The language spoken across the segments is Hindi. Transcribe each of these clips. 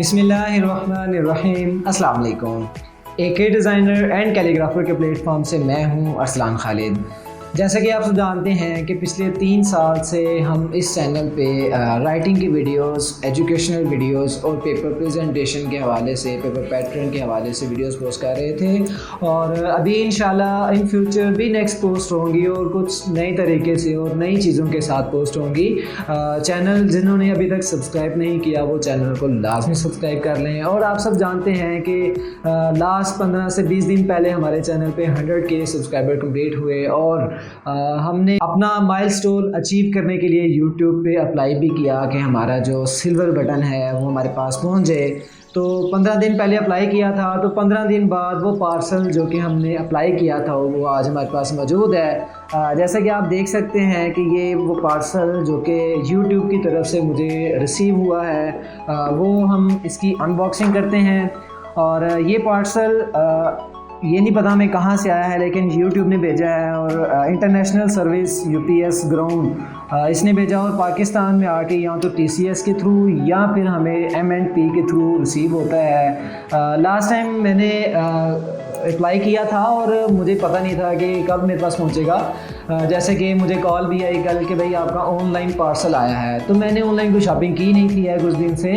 बिस्मिल्लाहिर्रहमानिर्रहीम। अस्सलाम वालेकुम। AK डिज़ाइनर एंड कैलीग्राफर के प्लेटफॉर्म से मैं हूं अरसलान खालिद। जैसा कि आप सब जानते हैं कि पिछले 3 साल से हम इस चैनल पे राइटिंग की वीडियोस, एजुकेशनल वीडियोस और पेपर प्रेजेंटेशन के हवाले से, पेपर पैटर्न के हवाले से वीडियोस पोस्ट कर रहे थे और अभी इंशाल्लाह इन फ्यूचर भी नेक्स्ट पोस्ट होंगी और कुछ नए तरीके से और नई चीज़ों के साथ पोस्ट होंगी। चैनल जिन्होंने अभी तक सब्सक्राइब नहीं किया वो चैनल को लाजमी सब्सक्राइब कर लें। और आप सब जानते हैं कि लास्ट 15 से 20 दिन पहले हमारे चैनल पे 100K सब्सक्राइबर कंप्लीट हुए और हमने अपना माइलस्टोन अचीव करने के लिए यूट्यूब पे अप्लाई भी किया कि हमारा जो सिल्वर बटन है वो हमारे पास पहुंच जाए। तो 15 दिन पहले अप्लाई किया था, तो 15 दिन बाद वो पार्सल जो कि हमने अप्लाई किया था वो आज हमारे पास मौजूद है। जैसा कि आप देख सकते हैं कि ये वो पार्सल जो कि यूट्यूब की तरफ से मुझे रिसीव हुआ है, वो हम इसकी अनबॉक्सिंग करते हैं। और ये पार्सल ये नहीं पता हमें कहाँ से आया है, लेकिन यूट्यूब ने भेजा है और इंटरनेशनल सर्विस UPS ग्राउंड इसने भेजा और पाकिस्तान में आके या तो TCS के थ्रू या फिर हमें M&P के थ्रू रिसीव होता है। लास्ट टाइम मैंने अप्लाई किया था और मुझे पता नहीं था कि कब मेरे पास पहुंचेगा। जैसे कि मुझे कॉल भी आई कल कि भाई आपका ऑनलाइन पार्सल आया है, तो मैंने ऑनलाइन कोई शॉपिंग की नहीं थी है कुछ दिन से,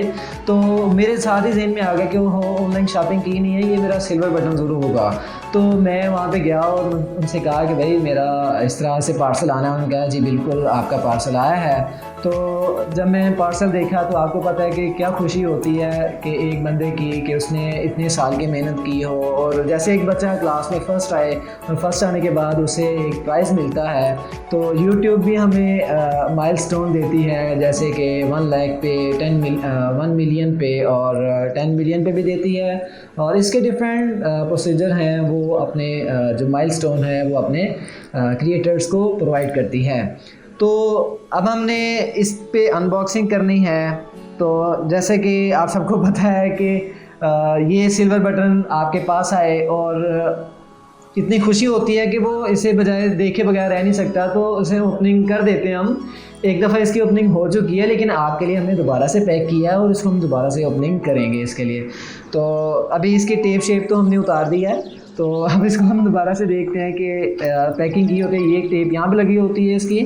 तो मेरे साथ ही जहन में आ गया कि वो ऑनलाइन शॉपिंग की नहीं है, ये मेरा सिल्वर बटन ज़रूर होगा। तो मैं वहाँ पे गया और उनसे कहा कि भाई मेरा इस तरह से पार्सल आना है। उन्होंने कहा जी बिल्कुल आपका पार्सल आया है। तो जब मैं पार्सल देखा तो आपको पता है कि क्या खुशी होती है कि एक बंदे की कि उसने इतने साल की मेहनत की हो और जैसे एक बच्चा क्लास में फ़र्स्ट आए और फर्स्ट आने के बाद उसे एक प्राइज़ मिलता है, तो यूट्यूब भी हमें माइलस्टोन देती है, जैसे कि 1 लाख पे, 1 मिलियन पे और 10 मिलियन पे भी देती है। और इसके डिफरेंट प्रोसीजर हैं, वो अपने जो माइलस्टोन है वो अपने क्रिएटर्स को प्रोवाइड करती है। तो अब हमने इस पे अनबॉक्सिंग करनी है। तो जैसे कि आप सबको पता है कि ये सिल्वर बटन आपके पास आए और इतनी खुशी होती है कि वो इसे बजाय देखे बगैर रह नहीं सकता, तो इसे ओपनिंग कर देते हैं हम। एक दफ़ा इसकी ओपनिंग हो चुकी है, लेकिन आपके लिए हमने दोबारा से पैक किया है और इसको हम दोबारा से ओपनिंग करेंगे इसके लिए। तो अभी इसकी टेप शेप तो हमने उतार दी है, तो अब इसको हम दोबारा से देखते हैं कि पैकिंग की होती है। ये एक टेप यहाँ पे लगी होती है इसकी,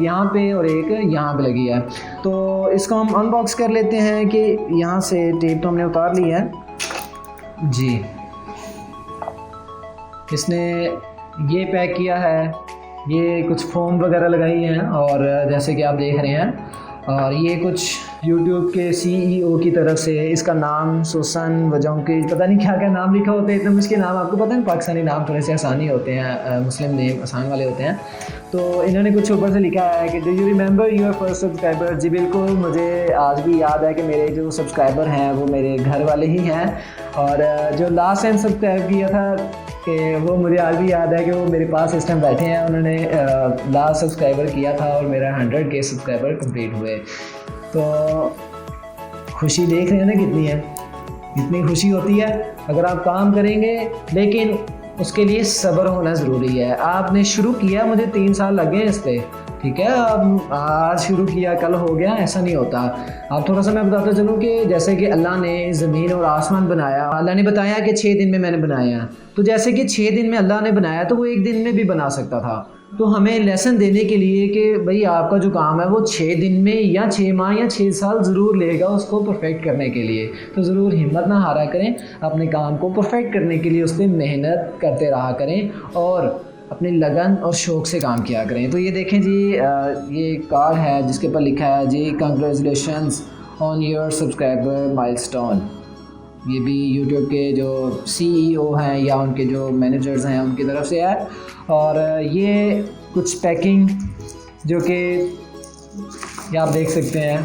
यहाँ पे, और एक यहाँ पे लगी है। तो इसको हम अनबॉक्स कर लेते हैं कि यहाँ से टेप तो हमने उतार ली है जी। इसने ये पैक किया है, ये कुछ फोम वगैरह लगाई हैं और जैसे कि आप देख रहे हैं, और ये कुछ YouTube के CEO की तरफ से, इसका नाम सुसन वजौंकी, पता नहीं क्या क्या नाम लिखा होता है, इतना मुश्किल नाम आपको पता है, पाकिस्तानी नाम थोड़े से आसानी होते हैं, मुस्लिम नेम आसान वाले होते हैं। तो इन्होंने कुछ ऊपर से लिखा है कि do you remember your first subscriber. जी बिल्कुल, मुझे आज भी याद है कि मेरे जो सब्सक्राइबर हैं वो मेरे घर वाले ही हैं, और जो लास्ट टाइम सब्सक्राइब किया था कि वो मुझे आज भी याद है कि वो मेरे पास इस टाइम बैठे हैं। उन्होंने लास्ट सब्सक्राइबर किया था और मेरा 100K सब्सक्राइबर कंप्लीट हुए। तो खुशी देख रहे हैं ना कितनी है, इतनी खुशी होती है अगर आप काम करेंगे, लेकिन उसके लिए सब्र होना ज़रूरी है। आपने शुरू किया, मुझे 3 साल लगे इस पर, ठीक है, अब आज शुरू किया कल हो गया, ऐसा नहीं होता। आप थोड़ा सा मैं बताता चलूँ कि जैसे कि अल्लाह ने ज़मीन और आसमान बनाया, अल्लाह ने बताया कि 6 दिन में मैंने बनाया, तो जैसे कि 6 दिन में अल्लाह ने बनाया तो वो 1 दिन में भी बना सकता था। तो हमें लेसन देने के लिए कि भाई आपका जो काम है वो 6 दिन में या 6 माह या 6 साल ज़रूर लेगा उसको परफेक्ट करने के लिए, तो ज़रूर हिम्मत ना हारा करें, अपने काम को परफेक्ट करने के लिए उस पर मेहनत करते रहा करें और अपनी लगन और शौक़ से काम किया करें। तो ये देखें जी, ये कार्ड है जिसके ऊपर लिखा है जी congratulations on your subscriber milestone. ये भी यूट्यूब के जो CEO हैं या उनके जो मैनेजर्स हैं उनकी तरफ से है। और ये कुछ पैकिंग जो कि ये आप देख सकते हैं,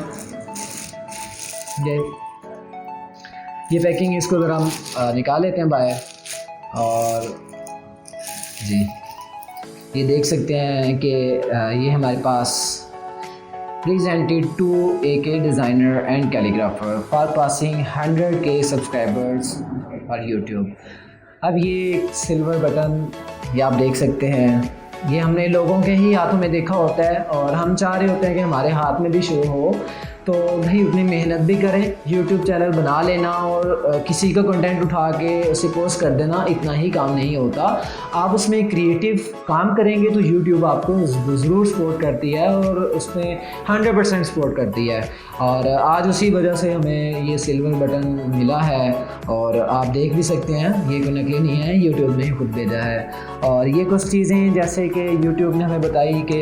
ये पैकिंग, इसको ज़रा हम निकाल लेते हैं बाहर। और जी ये देख सकते हैं कि ये हमारे पास presented to AK designer and calligrapher for passing 100K subscribers for YouTube। अब ये सिल्वर बटन ये आप देख सकते हैं, ये हमने लोगों के ही हाथों में देखा होता है और हम चाह रहे होते हैं कि हमारे हाथ में भी शो हो। तो भाई उतनी मेहनत भी करें, यूट्यूब चैनल बना लेना और किसी का कंटेंट उठा के उसे पोस्ट कर देना इतना ही काम नहीं होता। आप उसमें क्रिएटिव काम करेंगे तो यूट्यूब आपको ज़रूर सपोर्ट करती है और उसमें 100% सपोर्ट करती है। और आज उसी वजह से हमें ये सिल्वर बटन मिला है और आप देख भी सकते हैं, ये कोई नकली नहीं है, यूट्यूब ने खुद भेजा है। और ये कुछ चीज़ें जैसे कि यूट्यूब ने हमें बताई कि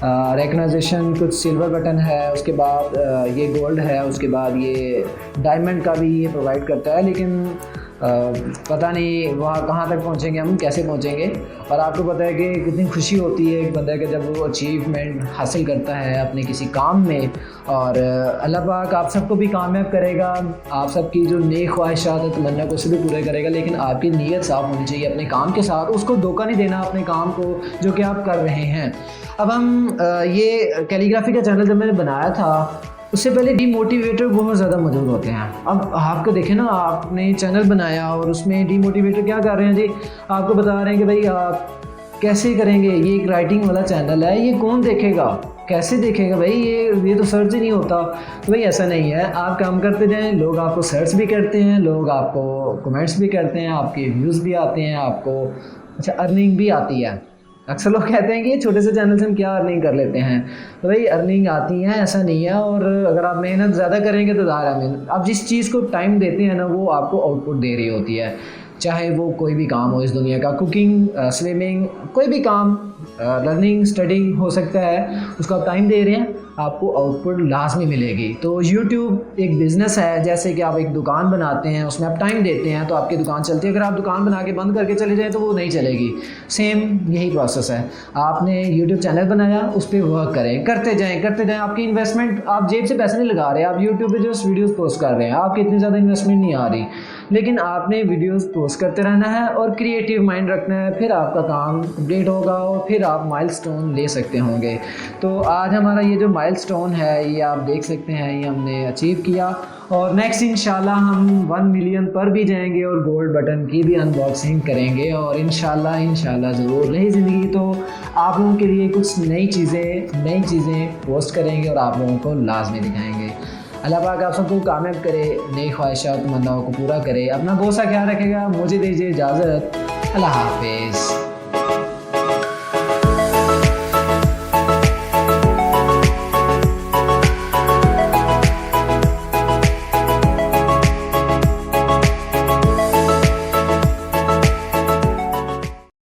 रिकग्नाइजेशन कुछ सिल्वर बटन है, उसके बाद ये गोल्ड है, उसके बाद ये डायमंड का भी ये प्रोवाइड करता है, लेकिन पता नहीं वहाँ कहाँ तक पहुँचेंगे, हम कैसे पहुँचेंगे। और आपको पता है कि कितनी खुशी होती है एक बंदे का जब वो अचीवमेंट हासिल करता है अपने किसी काम में। और अल्लाह पाक आप सबको भी कामयाब करेगा, आप सबकी जो नेक ख्वाहिशात है तमन्ना को भी पूरे करेगा, लेकिन आपकी नीयत साफ़ होनी चाहिए अपने काम के साथ, उसको धोखा नहीं देना अपने काम को जो कि आप कर रहे हैं। अब हम ये कैलीग्राफी का चैनल जब मैंने बनाया था उससे पहले डीमोटिवेटर बहुत ज़्यादा मौजूद होते हैं। अब आपको देखें ना, आपने चैनल बनाया और उसमें डीमोटिवेटर क्या कर रहे हैं जी, आपको बता रहे हैं कि भाई आप कैसे करेंगे, ये एक राइटिंग वाला चैनल है, ये कौन देखेगा, कैसे देखेगा भाई, ये तो सर्च ही नहीं होता। तो भाई ऐसा नहीं है, आप काम करते जाएं, लोग आपको सर्च भी करते हैं, लोग आपको कमेंट्स भी करते हैं, आपके व्यूज़ भी आते हैं, आपको अर्निंग भी आती है। अक्सर लोग कहते हैं कि छोटे से चैनल से हम क्या अर्निंग कर लेते हैं, तो भाई अर्निंग आती है, ऐसा नहीं है। और अगर आप मेहनत ज़्यादा करेंगे तो ज़्यादा मेहनत, आप जिस चीज़ को टाइम देते हैं ना वो आपको आउटपुट दे रही होती है, चाहे वो कोई भी काम हो इस दुनिया का, कुकिंग, स्विमिंग, कोई भी काम, लर्निंग, स्टडिंग हो सकता है, उसको आप टाइम दे रहे हैं, आपको आउटपुट लाजमी मिलेगी। तो यूट्यूब एक बिज़नेस है, जैसे कि आप एक दुकान बनाते हैं, उसमें आप टाइम देते हैं तो आपकी दुकान चलती है। अगर आप दुकान बना के बंद करके चले जाएँ तो वो नहीं चलेगी। सेम यही प्रोसेस है, आपने यूट्यूब चैनल बनाया, उस पर वर्क करें, करते जाएँ। आपकी इन्वेस्टमेंट, आप जेब से पैसे नहीं लगा रहे, आप यूट्यूब पर जो वीडियोज़ पोस्ट कर रहे हैं, आपकी इतनी ज़्यादा इन्वेस्टमेंट नहीं आ रही, लेकिन आपने वीडियोस पोस्ट करते रहना है और क्रिएटिव माइंड रखना है, फिर आपका काम कंप्लीट होगा और फिर आप माइलस्टोन ले सकते होंगे। तो आज हमारा ये जो माइलस्टोन है ये आप देख सकते हैं, ये हमने अचीव किया और नेक्स्ट इंशाल्लाह हम 1 मिलियन पर भी जाएंगे और गोल्ड बटन की भी अनबॉक्सिंग करेंगे और इंशाल्लाह ज़रूर रही ज़िंदगी तो आप लोगों के लिए कुछ नई चीज़ें पोस्ट करेंगे और आप लोगों को लाजमी दिखाएंगे। अल्लाह पाक आप सबको कामयाब करे, नई ख्वाहिशात तमन्नाओं को पूरा करे। अपना बहुत सा ख्याल रखेगा। मुझे दीजिए इजाज़त। अल्लाह हाफिज़।